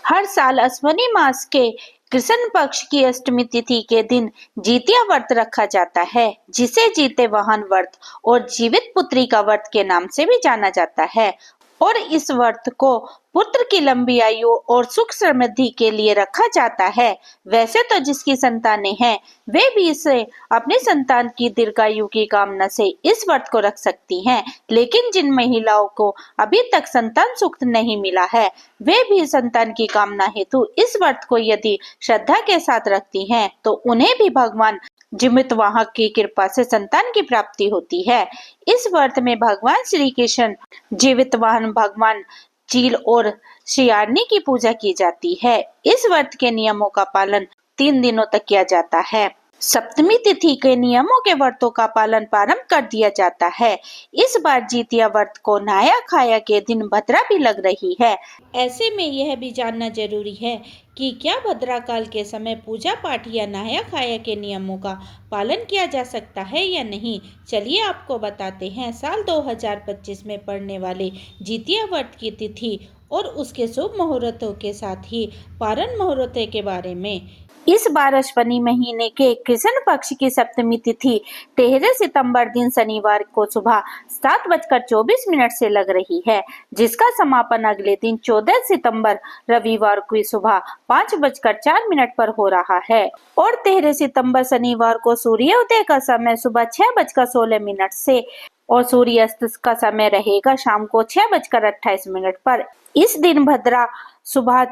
हर साल अश्विनी मास के कृष्ण पक्ष की अष्टमी तिथि के दिन जीतिया व्रत रखा जाता है, जिसे जीते वाहन व्रत और जीवित पुत्री का व्रत के नाम से भी जाना जाता है। और इस व्रत को पुत्र की लंबी आयु और सुख समृद्धि के लिए रखा जाता है। वैसे तो जिसकी संतानें हैं वे भी इसे अपनी संतान की दीर्घायु की कामना से इस व्रत को रख सकती हैं, लेकिन जिन महिलाओं को अभी तक संतान सुख नहीं मिला है वे भी संतान की कामना हेतु इस व्रत को यदि श्रद्धा के साथ रखती हैं तो उन्हें भी भगवान जीवित वाहक की कृपा से संतान की प्राप्ति होती है। इस व्रत में भगवान श्री कृष्ण, जीवित वाहन भगवान चील और श्रियाणी की पूजा की जाती है। इस व्रत के नियमों का पालन 3 दिनों तक किया जाता है। सप्तमी तिथि के नियमों के व्रतों का पालन प्रारंभ कर दिया जाता है। इस बार जीतिया व्रत को नहाया खाया के दिन भद्रा भी लग रही है। ऐसे में यह भी जानना जरूरी है कि क्या भद्रा काल के समय पूजा पाठ या नहाया खाया के नियमों का पालन किया जा सकता है या नहीं। चलिए आपको बताते हैं साल 2025 में पड़ने वाले जीतिया व्रत की तिथि और उसके शुभ मुहूर्तों के साथ ही पारण मुहूर्त के बारे में। इस बार अश्विनी महीने के कृष्ण पक्ष की सप्तमी तिथि 13 सितंबर दिन शनिवार को सुबह 7:24 से लग रही है, जिसका समापन अगले दिन 14 सितंबर रविवार की सुबह 5:04 पर हो रहा है। और 13 सितंबर शनिवार को सूर्योदय का समय सुबह 6:16 से और सूर्यास्त का समय रहेगा शाम को 6:28 पर। इस दिन भद्रा सुबह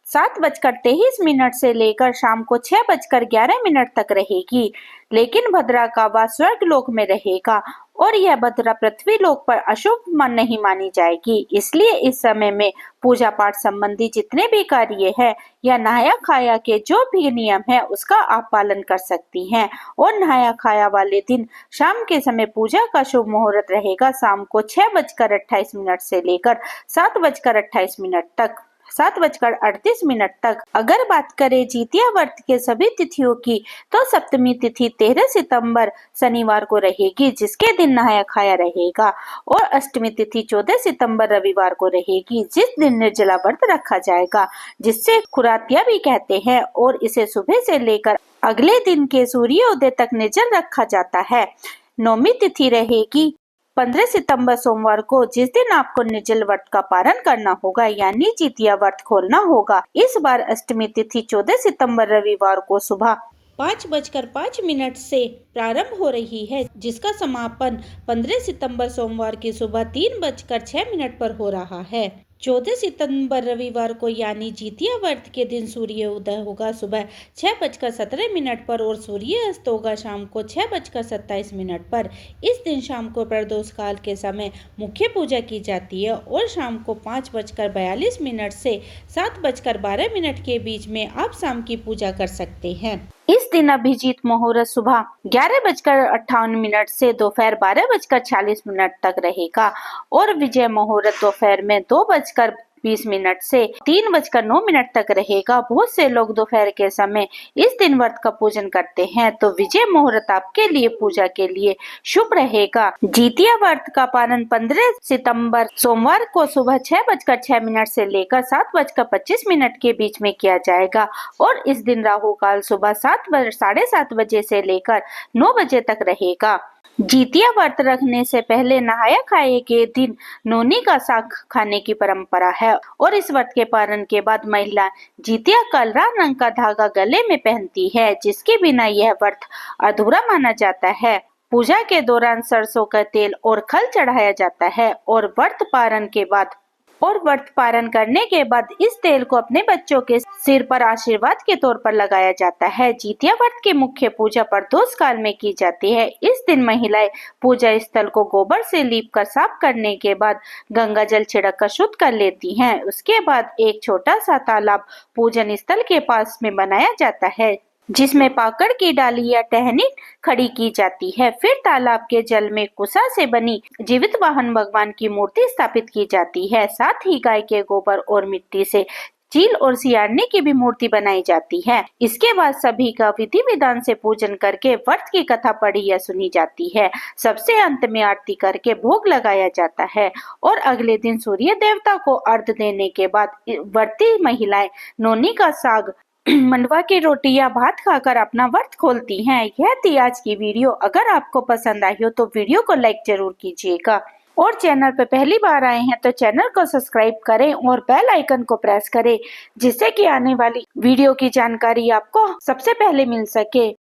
7:23 से लेकर शाम को 6:11 तक रहेगी, लेकिन भद्रा का वास स्वर्ग लोक में रहेगा और यह भद्रा पृथ्वी लोक पर अशुभ नहीं मानी जाएगी। इसलिए इस समय में पूजा पाठ संबंधी जितने भी कार्य है या नहाया खाया के जो भी नियम है उसका आप पालन कर सकती हैं। और नहाया खाया वाले दिन शाम के समय पूजा का शुभ मुहूर्त रहेगा शाम को 6:28 से लेकर 7:28 तक, 7:38 तक। अगर बात करें जीतिया व्रत के सभी तिथियों की तो सप्तमी तिथि 13 सितंबर शनिवार को रहेगी, जिसके दिन नहाया खाया रहेगा। और अष्टमी तिथि 14 सितंबर रविवार को रहेगी, जिस दिन निर्जला व्रत रखा जाएगा, जिससे खुरातिया भी कहते हैं। और इसे सुबह से लेकर अगले दिन के सूर्योदय तक निर्जल रखा जाता है। नौमी तिथि रहेगी 15 सितंबर सोमवार को, जिस दिन आपको निर्जल व्रत का पारण करना होगा, यानी जीतिया व्रत खोलना होगा। इस बार अष्टमी तिथि 14 सितंबर रविवार को सुबह 5:05 से प्रारंभ हो रही है, जिसका समापन 15 सितंबर सोमवार की सुबह 3:06 पर हो रहा है। 14 सितंबर रविवार को यानी जीतिया व्रत के दिन सूर्योदय होगा सुबह 6:17 पर और सूर्यास्त होगा शाम को 6:27 पर। इस दिन शाम को प्रदोष काल के समय मुख्य पूजा की जाती है और शाम को 5:42 से 7:12 के बीच में आप शाम की पूजा कर सकते हैं। इस दिन अभिजीत मुहूर्त सुबह 11:58 से दोपहर 12:46 तक रहेगा और विजय मुहूर्त दोपहर में 2:20 से 3:09 तक रहेगा। बहुत से लोग दोपहर के समय इस दिन व्रत का पूजन करते हैं, तो विजय मुहूर्त आपके लिए पूजा के लिए शुभ रहेगा। जीतिया व्रत का पालन 15 सितंबर सोमवार को सुबह 6:06 से लेकर 7:25 के बीच में किया जाएगा और इस दिन राहु काल सुबह 7:30 बजे से लेकर 9 बजे तक रहेगा। जीतिया व्रत रखने से पहले नहाया खाए के दिन नोनी का साग खाने की परंपरा है और इस व्रत के पारण के बाद महिला जीतिया का लाल रंग का धागा गले में पहनती है, जिसके बिना यह व्रत अधूरा माना जाता है। पूजा के दौरान सरसों का तेल और खल चढ़ाया जाता है और व्रत पारण करने के बाद इस तेल को अपने बच्चों के सिर पर आशीर्वाद के तौर पर लगाया जाता है। जीतिया व्रत की मुख्य पूजा प्रदोष काल में की जाती है। इस दिन महिलाएं पूजा स्थल को गोबर से लीप कर साफ करने के बाद गंगा जल छिड़क कर शुद्ध कर लेती हैं। उसके बाद एक छोटा सा तालाब पूजन स्थल के पास में बनाया जाता है, जिसमें पाकड़ की डाली या टहनी खड़ी की जाती है। फिर तालाब के जल में कुसा से बनी जीवित वाहन भगवान की मूर्ति स्थापित की जाती है। साथ ही गाय के गोबर और मिट्टी से चील और सियारनी की भी मूर्ति बनाई जाती है। इसके बाद सभी का विधि विधान से पूजन करके व्रत की कथा पढ़ी या सुनी जाती है। सबसे अंत में आरती करके भोग लगाया जाता है और अगले दिन सूर्य देवता को अर्घ्य देने के बाद व्रती महिलाएं नोनी का साग, मंडवा की रोटी या भात खाकर अपना व्रत खोलती हैं। यह थी आज की वीडियो। अगर आपको पसंद आई हो तो वीडियो को लाइक जरूर कीजिएगा और चैनल पर पहली बार आए हैं तो चैनल को सब्सक्राइब करें और बेल आइकन को प्रेस करें, जिससे कि आने वाली वीडियो की जानकारी आपको सबसे पहले मिल सके।